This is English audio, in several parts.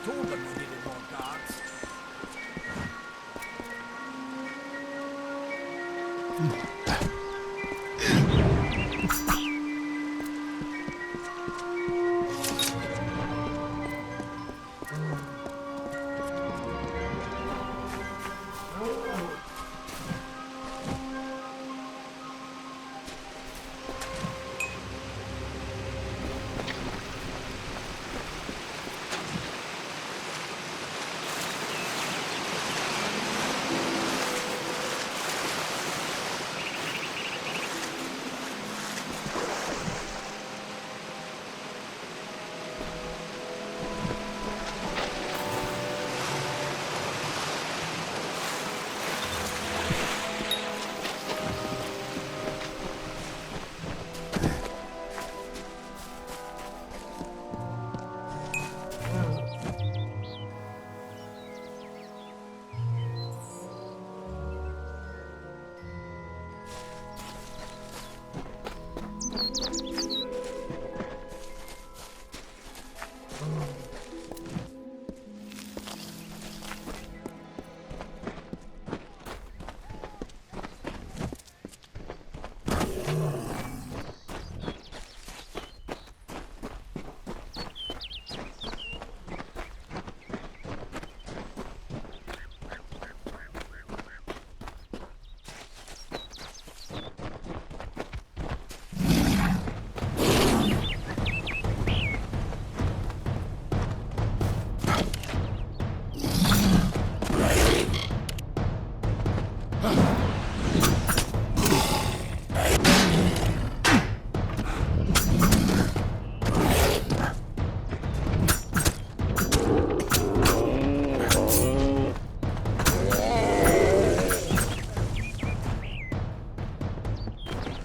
Told them we needed more guards.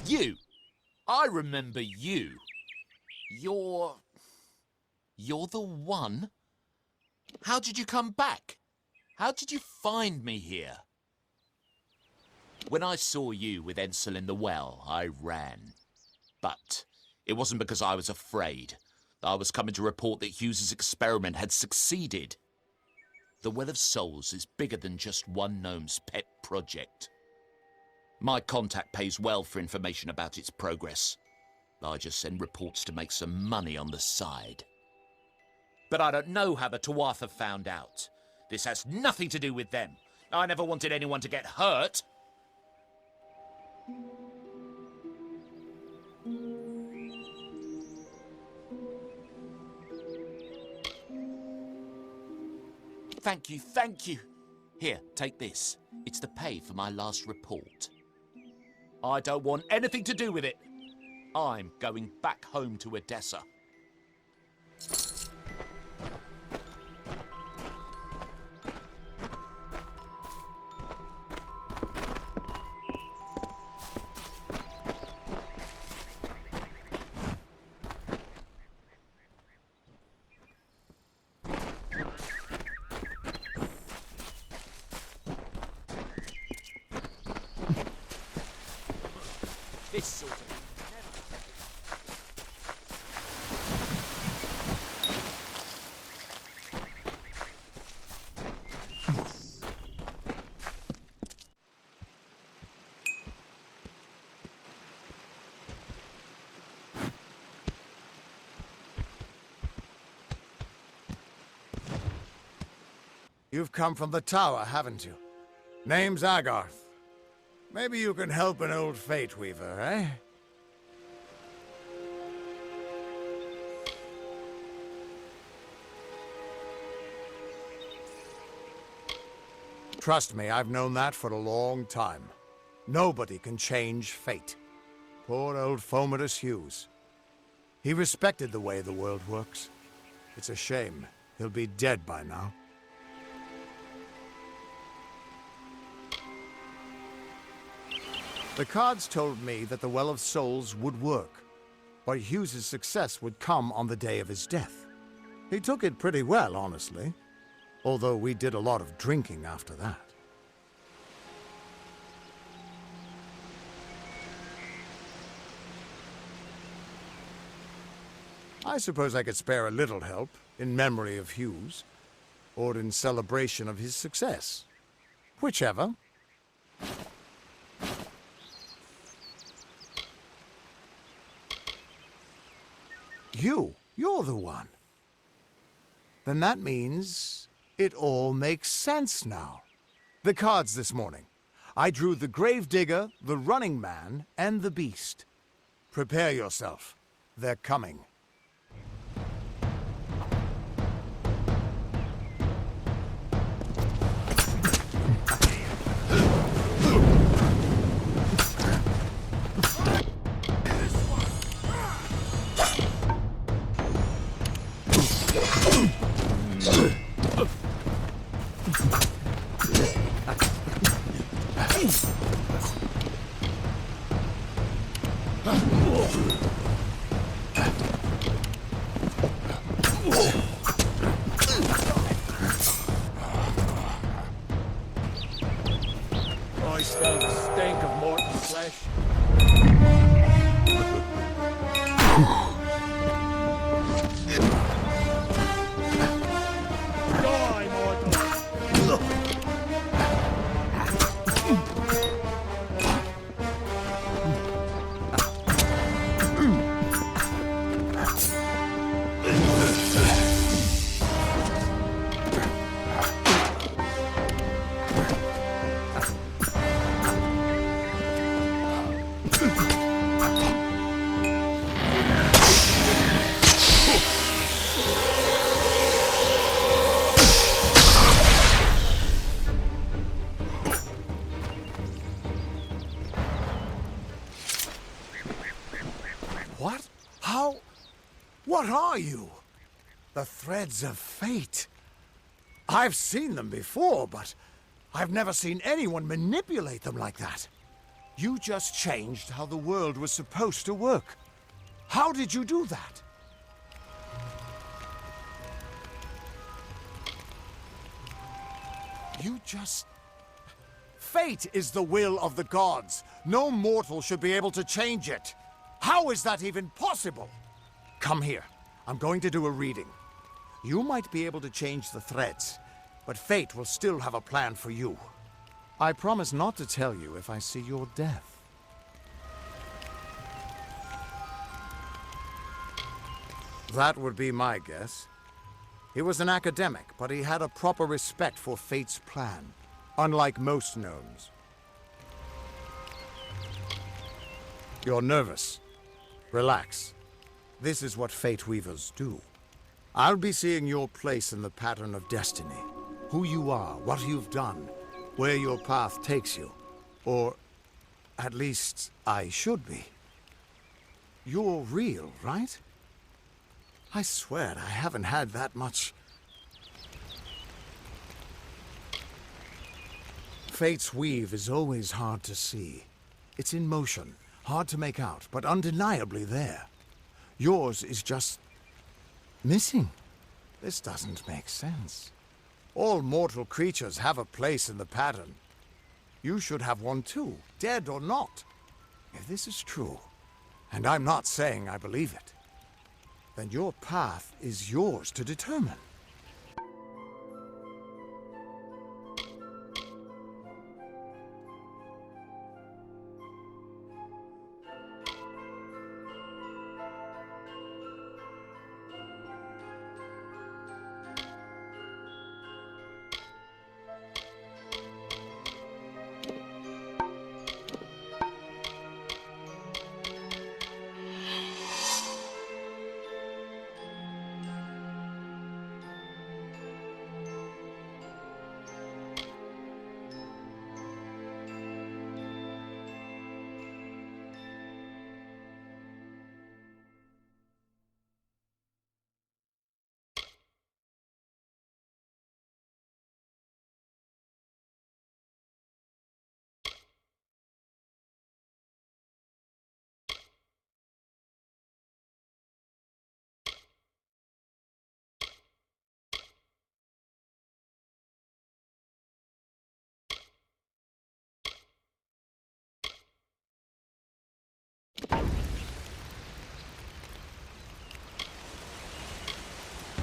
You! I remember you. You're the one? How did you come back? How did you find me here? When I saw you with Ensel in the well, I ran. But it wasn't because I was afraid. I was coming to report that Hughes's experiment had succeeded. The Well of Souls is bigger than just one gnome's pet project. My contact pays well for information about its progress. I just send reports to make some money on the side. But I don't know how the Tuatha found out. This has nothing to do with them. I never wanted anyone to get hurt. Thank you, thank you. Here, take this. It's the pay for my last report. I don't want anything to do with it. I'm going back home to Odessa. This sort of thing You've come from the tower, haven't you? Name's Agarth. Maybe you can help an old fate weaver, eh? Trust me, I've known that for a long time. Nobody can change fate. Poor old Fomadus Hughes. He respected the way the world works. It's a shame. He'll be dead by now. The cards told me that the Well of Souls would work, but Hughes's success would come on the day of his death. He took it pretty well, honestly, although we did a lot of drinking after that. I suppose I could spare a little help in memory of Hughes, or in celebration of his success. Whichever. You're the one. Then that means it all makes sense now. The cards this morning. I drew the Gravedigger, the Running Man, and the Beast. Prepare yourself. They're coming. I smell the stank of Morton's flesh. Die, Morton! What? How? What are you? The threads of fate. I've seen them before, but I've never seen anyone manipulate them like that. You just changed how the world was supposed to work. How did you do that? You just... Fate is the will of the gods. No mortal should be able to change it. How is that even possible? Come here. I'm going to do a reading. You might be able to change the threads, but fate will still have a plan for you. I promise not to tell you if I see your death. That would be my guess. He was an academic, but he had a proper respect for fate's plan, unlike most gnomes. You're nervous. Relax. This is what Fate Weavers do. I'll be seeing your place in the pattern of destiny. Who you are, what you've done, where your path takes you. Or, at least, I should be. You're real, right? I swear I haven't had that much... Fate's weave is always hard to see. It's in motion, hard to make out, but undeniably there. Yours is just... missing. This doesn't make sense. All mortal creatures have a place in the pattern. You should have one too, dead or not. If this is true, and I'm not saying I believe it, then your path is yours to determine.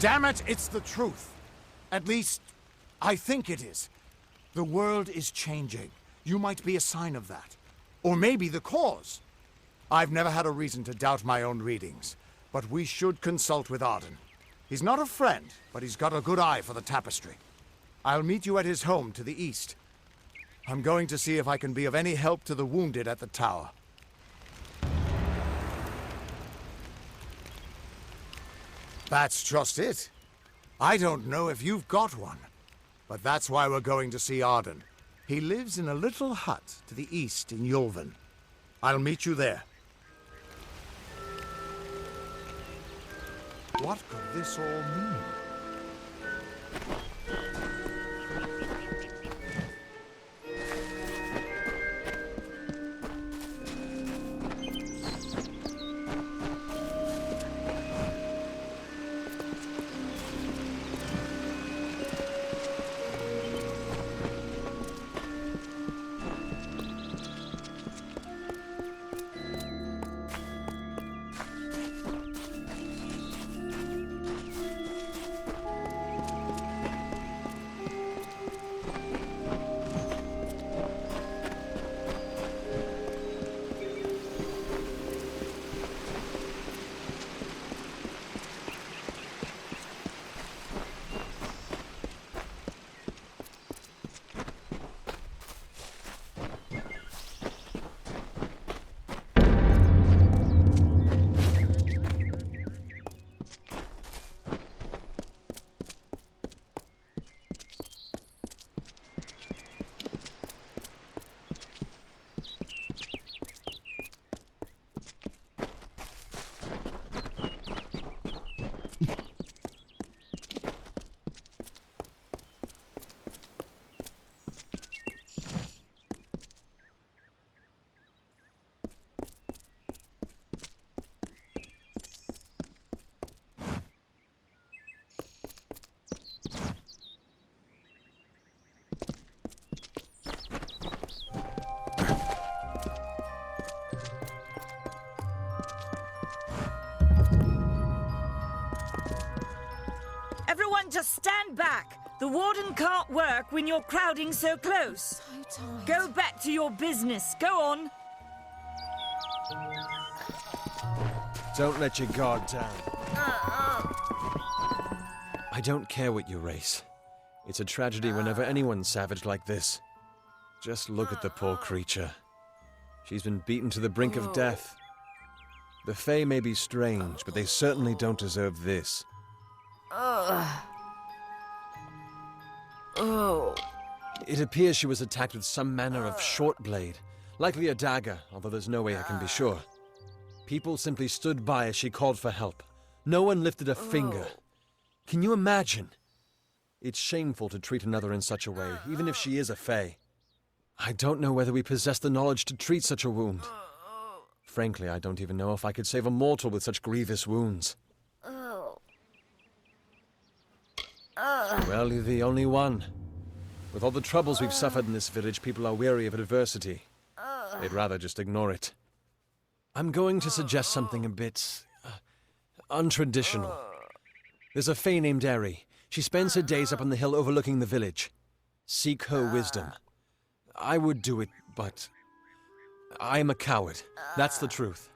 Damn it, it's the truth. At least, I think it is. The world is changing. You might be a sign of that. Or maybe the cause. I've never had a reason to doubt my own readings, but we should consult with Arden. He's not a friend, but he's got a good eye for the tapestry. I'll meet you at his home to the east. I'm going to see if I can be of any help to the wounded at the tower. That's just it. I don't know if you've got one, but that's why we're going to see Arden. He lives in a little hut to the east in Yulven. I'll meet you there. What could this all mean? Everyone just stand back. The warden can't work when you're crowding so close. So tired. Go back to your business. Go on. Don't let your guard down. I don't care what you race. It's a tragedy whenever anyone's savage like this. Just look at the poor creature. She's been beaten to the brink of death. The Fae may be strange, but they certainly don't deserve this. It appears she was attacked with some manner of short blade, likely a dagger, although there's no way I can be sure. People simply stood by as she called for help. No one lifted a finger. Can you imagine? It's shameful to treat another in such a way, even if she is a Fae. I don't know whether we possess the knowledge to treat such a wound. Frankly, I don't even know if I could save a mortal with such grievous wounds. Well, you're the only one. With all the troubles we've suffered in this village, people are weary of adversity. They'd rather just ignore it. I'm going to suggest something a bit untraditional. There's a Fae named Eri. She spends her days up on the hill overlooking the village. Seek her wisdom. I would do it, but I am a coward. That's the truth.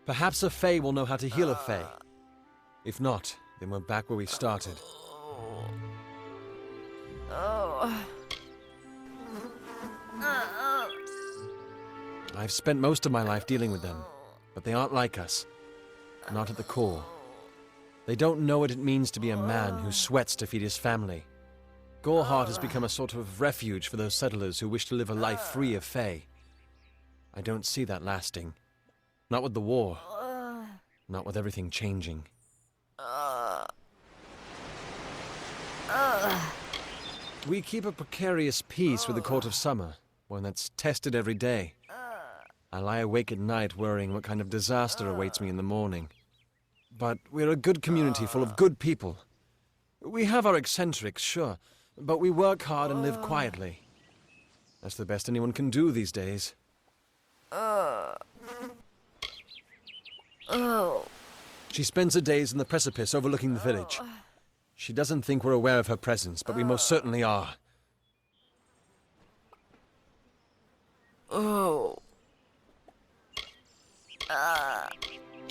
Perhaps a Fae will know how to heal a Fae. If not, then we're back where we started. I've spent most of my life dealing with them, but they aren't like us. Not at the core. They don't know what it means to be a man who sweats to feed his family. Goreheart has become a sort of refuge for those settlers who wish to live a life free of Fae. I don't see that lasting. Not with the war. Not with everything changing. We keep a precarious peace with the Court of Summer, one that's tested every day. I lie awake at night worrying what kind of disaster awaits me in the morning. But we're a good community full of good people. We have our eccentrics, sure, but we work hard and live quietly. That's the best anyone can do these days. She spends her days on the precipice overlooking the village. She doesn't think we're aware of her presence, but we most certainly are. Oh.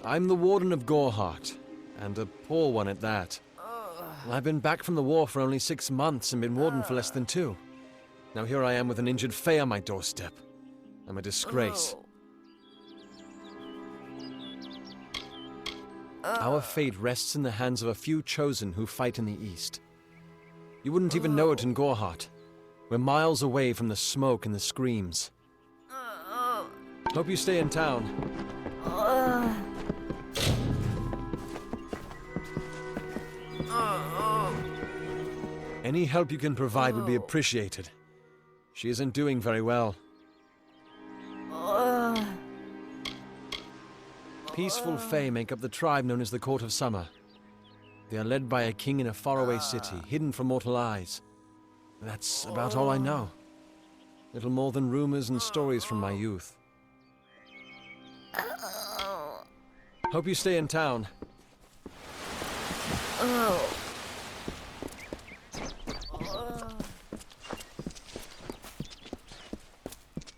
I'm the Warden of Goreheart, and a poor one at that. I've been back from the war for only 6 months and been Warden for less than 2. Now here I am with an injured Fae on my doorstep. I'm a disgrace. Our fate rests in the hands of a few chosen who fight in the east. You wouldn't even know it in Goreheart. We're miles away from the smoke and the screams. Hope you stay in town. Any help you can provide would be appreciated. She isn't doing very well. Peaceful Fae make up the tribe known as the Court of Summer. They are led by a king in a faraway city, hidden from mortal eyes. That's about all I know. Little more than rumors and stories from my youth. Hope you stay in town.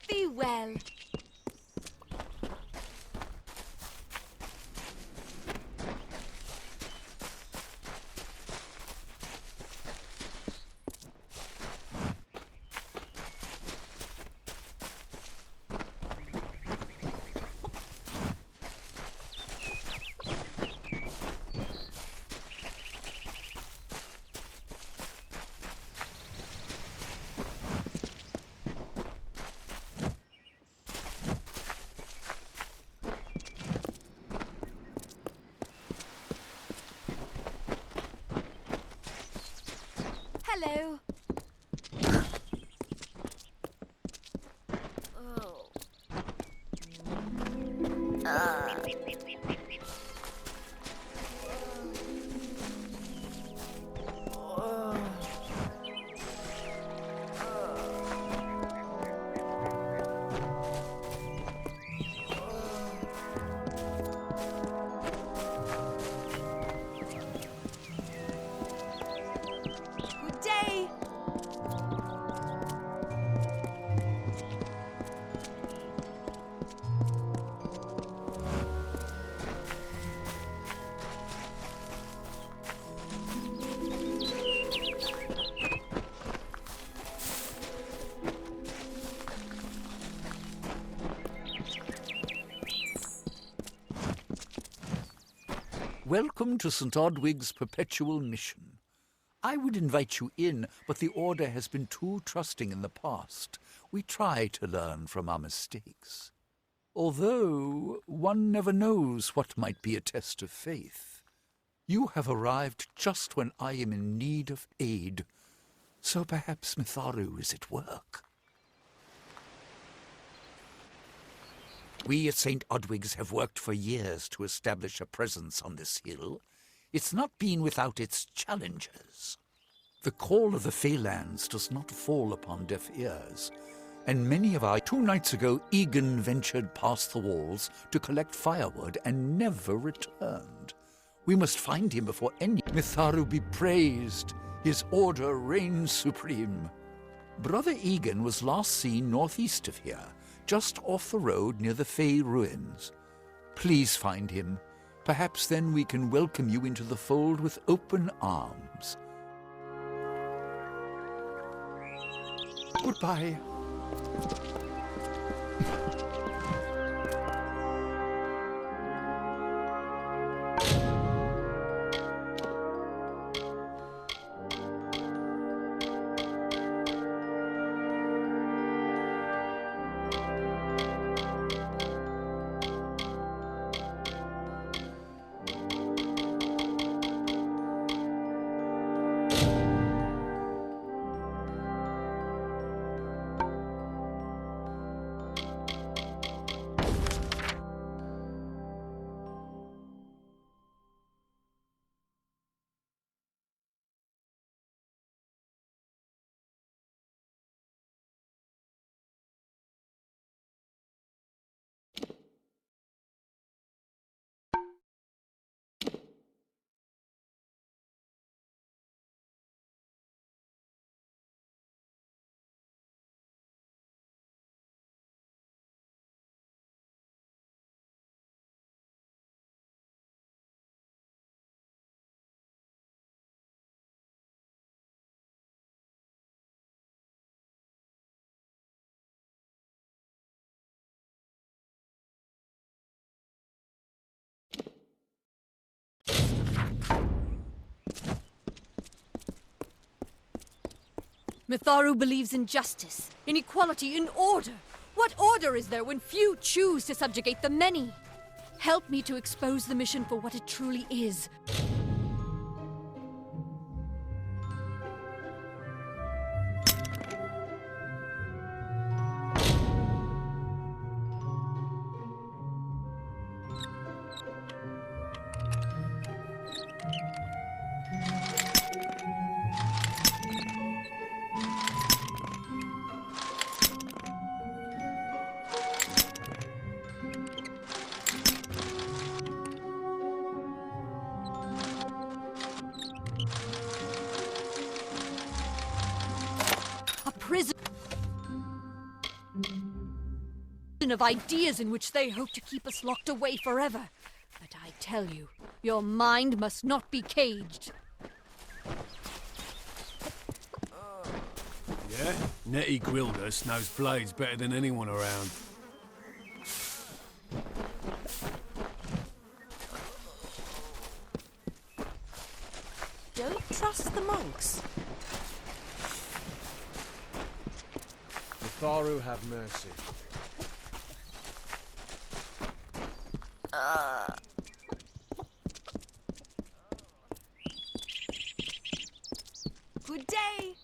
Be well. Hello. Good day. Welcome to St. Odwig's perpetual mission. I would invite you in, but the Order has been too trusting in the past. We try to learn from our mistakes. Although one never knows what might be a test of faith. You have arrived just when I am in need of aid, so perhaps Mitharu is at work. We at St. Odwig's have worked for years to establish a presence on this hill. It's not been without its challenges. The call of the Feylands does not fall upon deaf ears, and many of our 2 nights ago Egan ventured past the walls to collect firewood and never returned. We must find him before any Mitharu be praised. His order reigns supreme. Brother Egan was last seen northeast of here, just off the road near the Fey ruins. Please find him. Perhaps then we can welcome you into the fold with open arms. Goodbye. Mitharu believes in justice, in equality, in order. What order is there when few choose to subjugate the many? Help me to expose the mission for what it truly is. A prison of ideas in which they hope to keep us locked away forever. But I tell you, your mind must not be caged. Yeah? Nettie Gwildus knows blades better than anyone around. Don't trust the monks. Mitharu have mercy. Good day.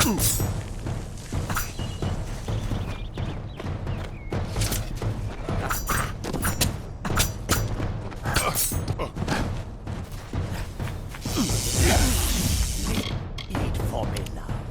Eat for me, love.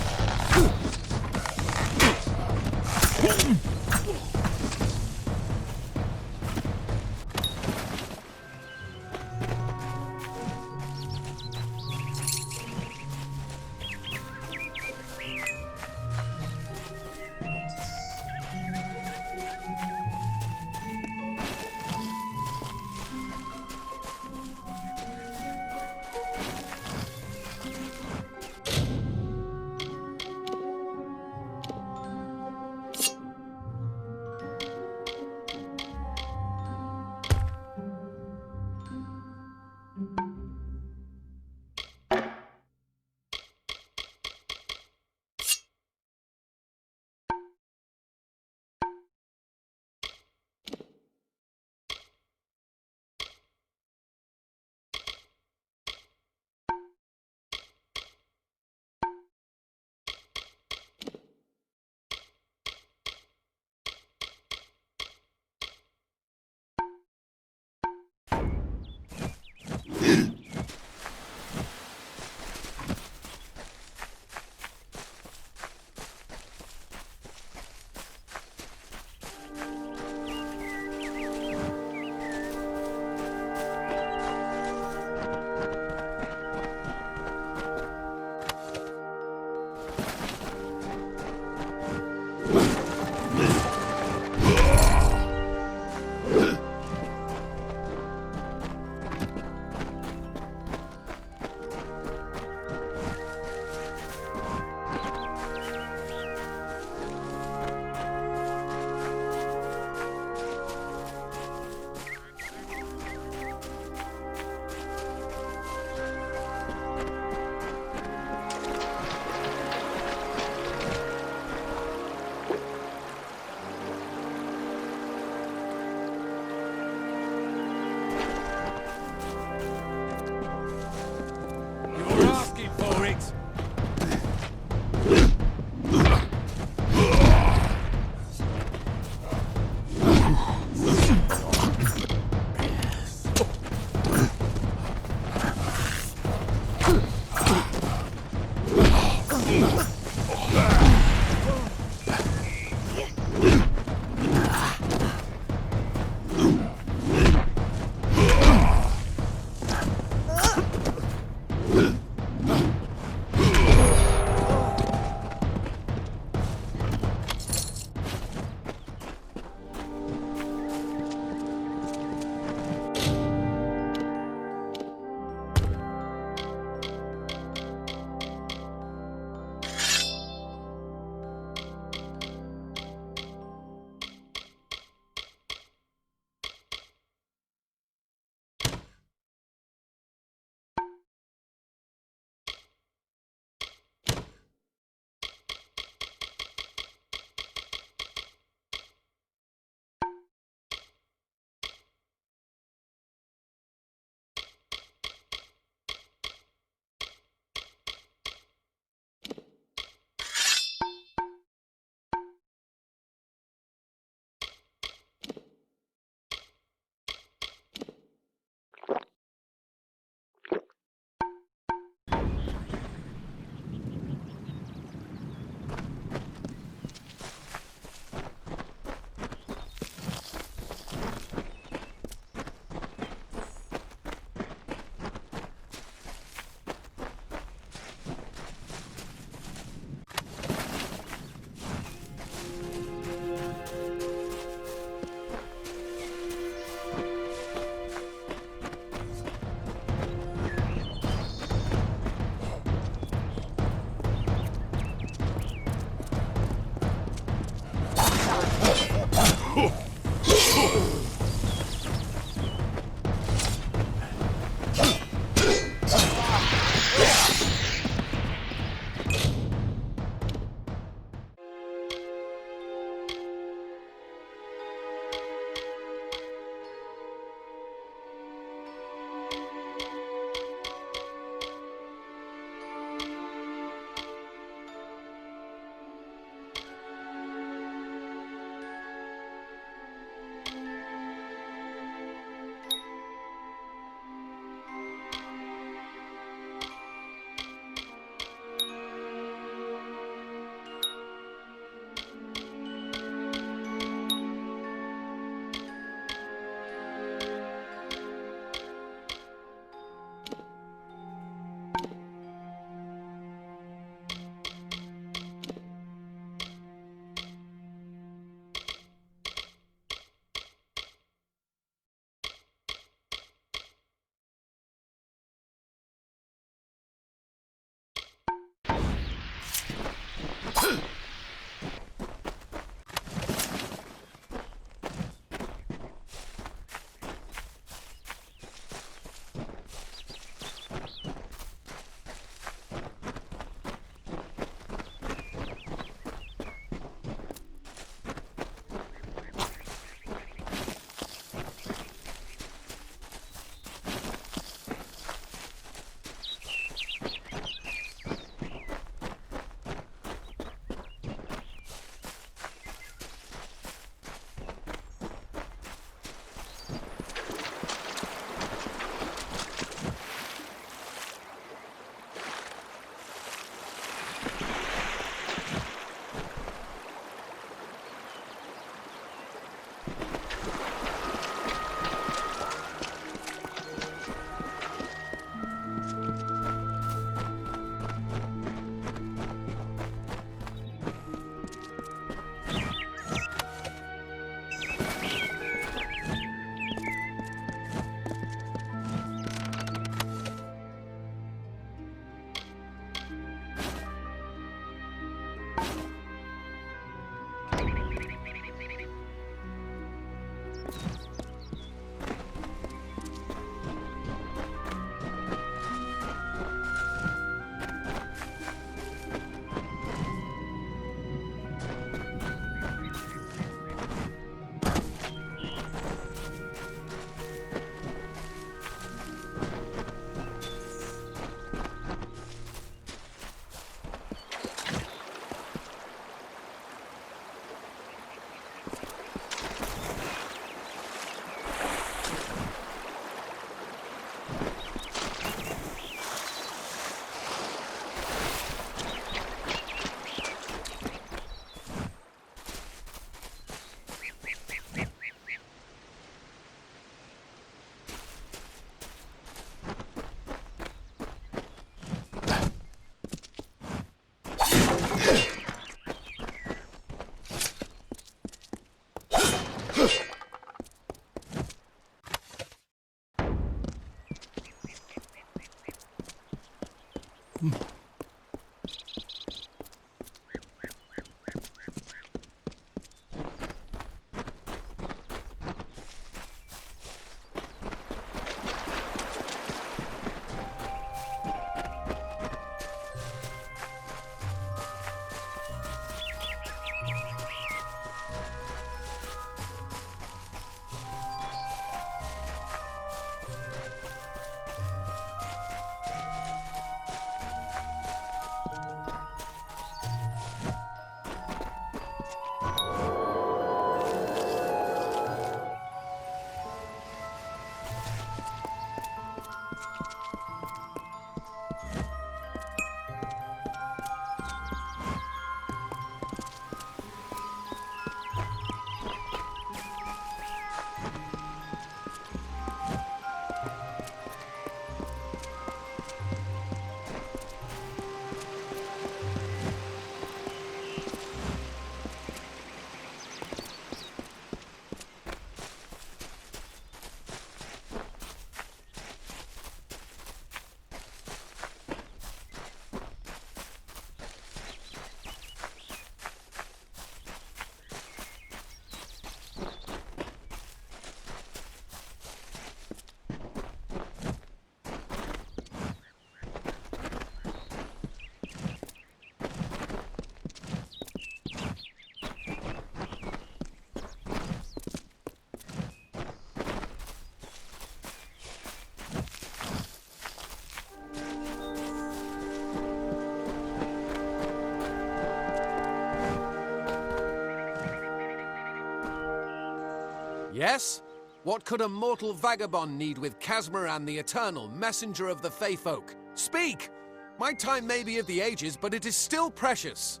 Yes? What could a mortal vagabond need with Casmaran the Eternal, messenger of the Fey folk? Speak! My time may be of the ages, but it is still precious.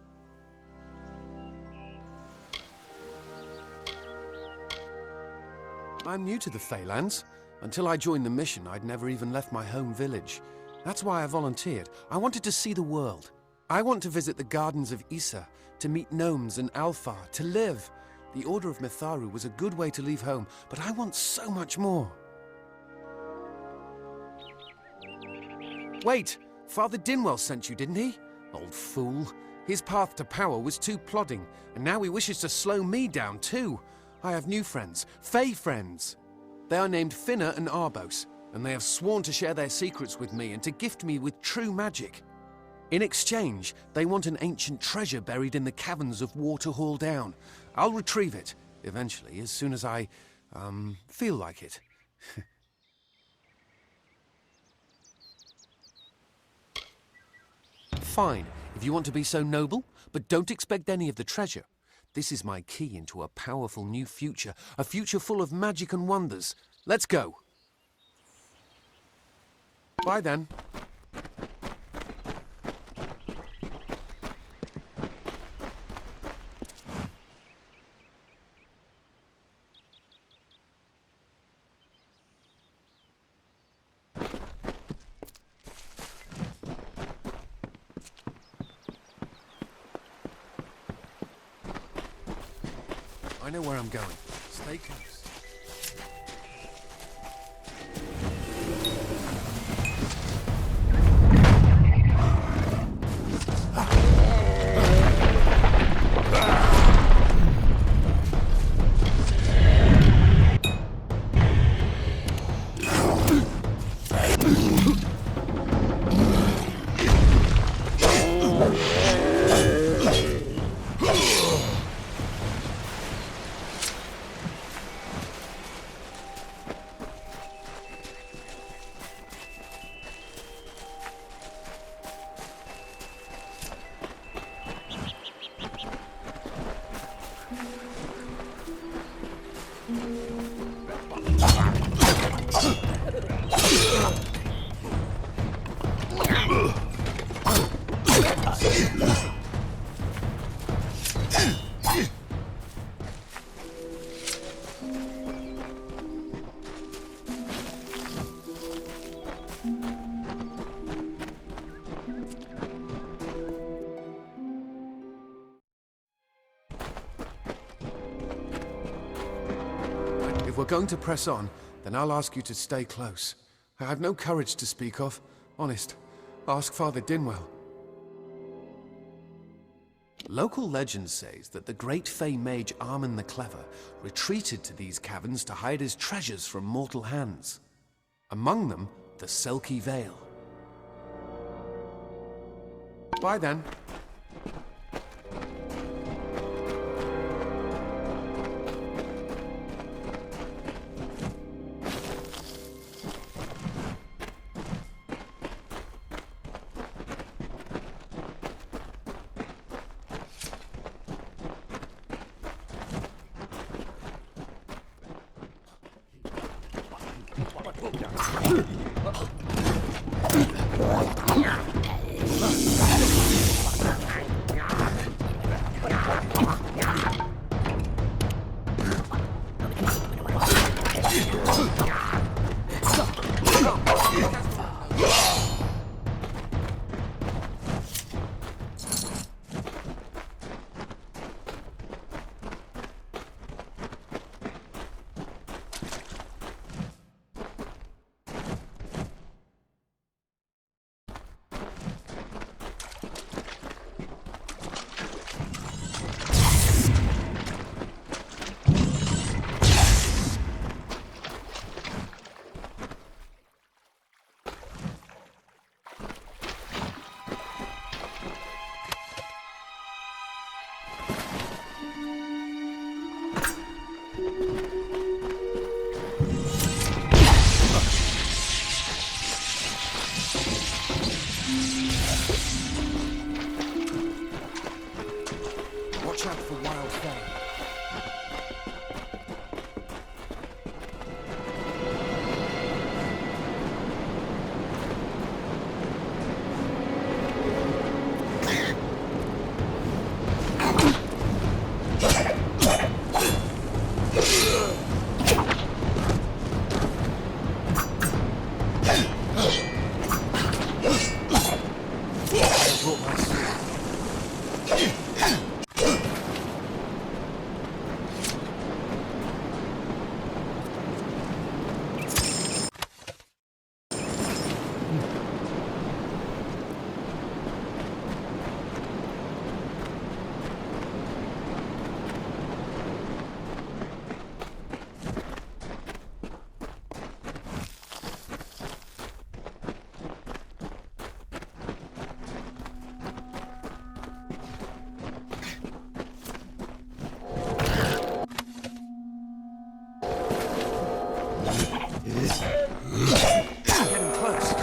I'm new to the Feylands. Until I joined the mission, I'd never even left my home village. That's why I volunteered. I wanted to see the world. I want to visit the gardens of Issa, to meet gnomes and Alfar, to live. The Order of Mitharu was a good way to leave home, but I want so much more. Wait, Father Dinwell sent you, didn't he? Old fool. His path to power was too plodding, and now he wishes to slow me down too. I have new friends, Fey friends. They are named Finna and Arbos, and they have sworn to share their secrets with me and to gift me with true magic. In exchange, they want an ancient treasure buried in the caverns of Waterhall Down. I'll retrieve it, eventually, as soon as I, feel like it. Fine, if you want to be so noble, but don't expect any of the treasure. This is my key into a powerful new future, a future full of magic and wonders. Let's go. Bye then. I know where I'm going. Stay close. If we're going to press on, then I'll ask you to stay close. I have no courage to speak of. Honest. Ask Father Dinwell. Local legend says that the great Fey mage Armin the Clever retreated to these caverns to hide his treasures from mortal hands. Among them, the Selkie Veil. Bye then. Watch out for wildfire. Getting close.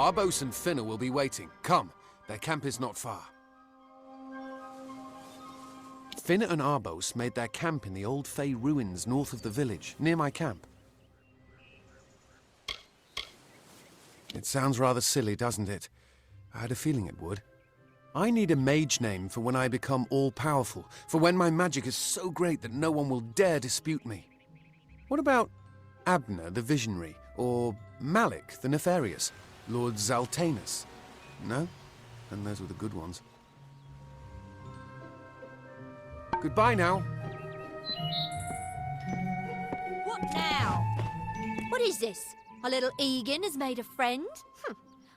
Arbos and Finna will be waiting. Come, their camp is not far. Finna and Arbos made their camp in the old Fey ruins north of the village, near my camp. It sounds rather silly, doesn't it? I had a feeling it would. I need a mage name for when I become all-powerful, for when my magic is so great that no one will dare dispute me. What about Abner the Visionary, or Malik the Nefarious, Lord Zaltanus? No? Then those were the good ones. Goodbye now. What now? What is this? Our little Egan has made a friend?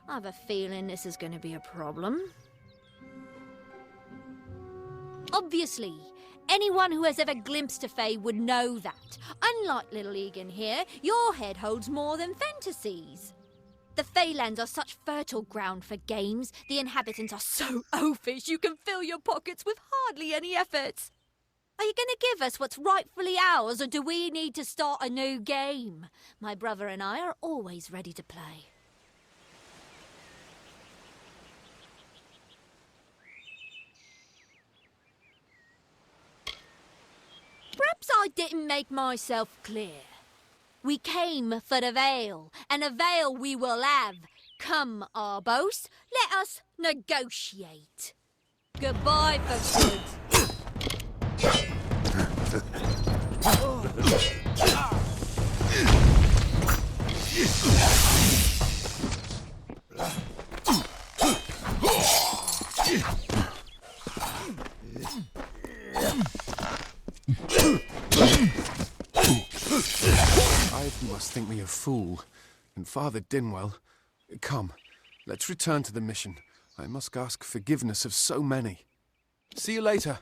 I have a feeling this is going to be a problem. Obviously, anyone who has ever glimpsed a Fae would know that. Unlike little Egan here, your head holds more than fantasies. The Feylands are such fertile ground for games. The inhabitants are so oafish you can fill your pockets with hardly any effort. Are you going to give us what's rightfully ours, or do we need to start a new game? My brother and I are always ready to play. Perhaps I didn't make myself clear. We came for the veil, and a veil we will have. Come, Arbos, let us negotiate. Goodbye for good. You must think me a fool. And Father Dinwell, come, let's return to the mission. I must ask forgiveness of so many. See you later.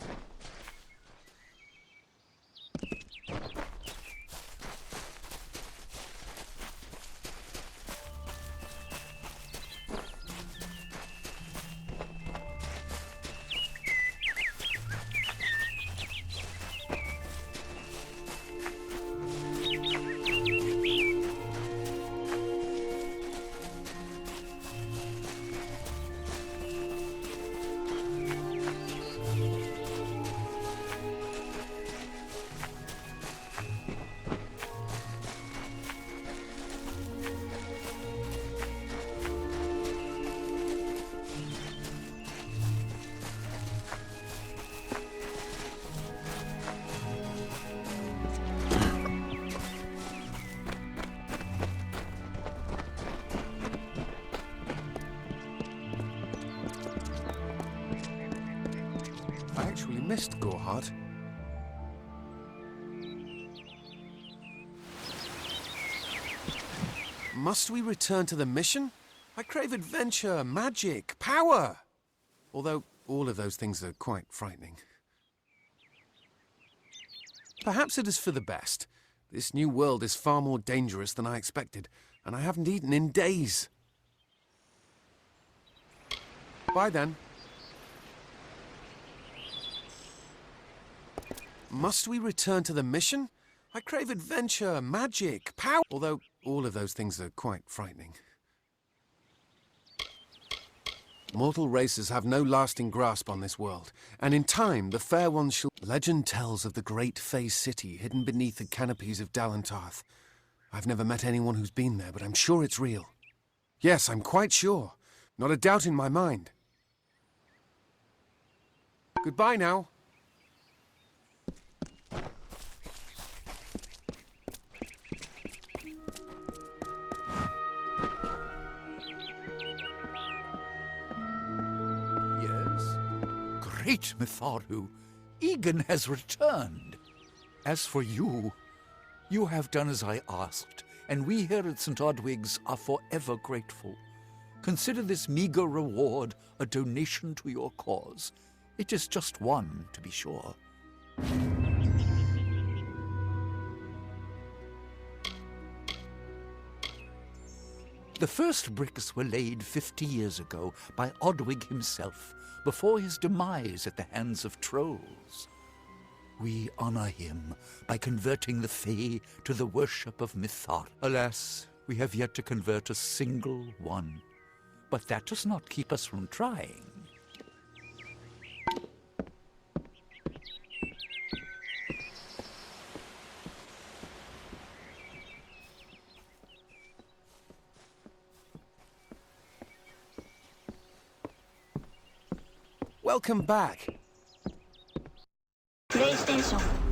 Missed Gorhart. Must we return to the mission? I crave adventure, magic, power. Although all of those things are quite frightening. Perhaps it is for the best. This new world is far more dangerous than I expected, and I haven't eaten in days. Bye then. Must we return to the mission? I crave adventure, magic, power. Although all of those things are quite frightening. Mortal races have no lasting grasp on this world, and in time the fair ones shall... Legend tells of the great Fey city hidden beneath the canopies of Dalantarth. I've never met anyone who's been there, but I'm sure it's real. Yes, I'm quite sure. Not a doubt in my mind. Goodbye now. Great Mitharu, Egan has returned. As for you, you have done as I asked, and we here at St. Odwig's are forever grateful. Consider this meager reward a donation to your cause. It is just one, to be sure. The first bricks were laid 50 years ago by Odwig himself, before his demise at the hands of trolls. We honor him by converting the Fae to the worship of Mitharu. Alas, we have yet to convert a single one. But that does not keep us from trying. Welcome back. プレイステーション